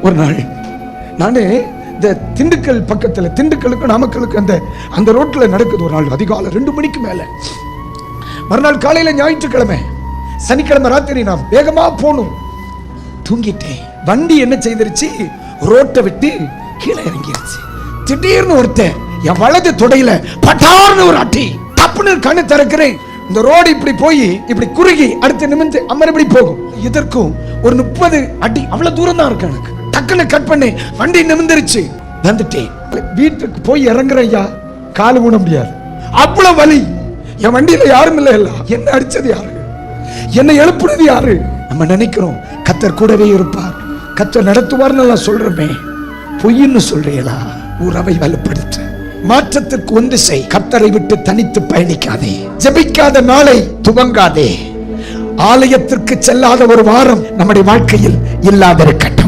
ஒரு நாள் நானே இந்த திண்டுக்கல் பக்கத்துல, திண்டுக்கலுக்கு நாமக்கலுக்கு அந்த ரோட்ல நடக்குது. ஒரு நாள் அதிகாலை 2 மணிக்கு மேல, மறுநாள் காலையில ஞாயிற்றுக்கிழமை, சனிக்கிழமை ராத்திரி நான் வேகமா போகணும். தூங்கிட்டேன். வண்டி என்ன செய்திருச்சு, ரோட்டை விட்டு கீழே இறங்கிருச்சு. திடீர்னு ஒருத்தன் என் வலது தொடையில பட்டார்னு ஒரு அடி. தப்புன்னு கண்ணு திறக்கிறேன். இந்த ரோடு இப்படி போய் இப்படி குறுகி அடுத்து நிமிந்து அமர்படி போகும். இதற்கும் ஒரு 30 அடி அவ்வளவு தூரம் தான் இருக்கு எனக்கு. டக்குன்னு கட் பண்ணி வண்டி நிமிந்துருச்சு. வந்துட்டேன். வீட்டுக்கு போய் இறங்குறேன். ஐயா, கால் ஊன முடியாது, அவ்வளவு வலி. என் வண்டியில யாரும் இல்லை. என்ன அடிச்சது யாரு, என்ன எழுப்புனது யாரு? நம்ம நினைக்கிறோம் கர்த்தர் கூடவே இருப்பார், கர்த்தர் நடத்துவார் நல்லா சொல்றமே. பொய்ன்னு சொல்றீங்களா? உறவை வலுப்படுத்து, மாற்றத்திற்கு ஒன்று செய். கர்த்தரை விட்டு தனித்து பயணிக்காதே. ஜெபிக்காத நாளை துவங்காதே. ஆலயத்திற்கு செல்லாத ஒரு வாரம் நம்முடைய வாழ்க்கையில் இல்லாதிருக்கட்டும்.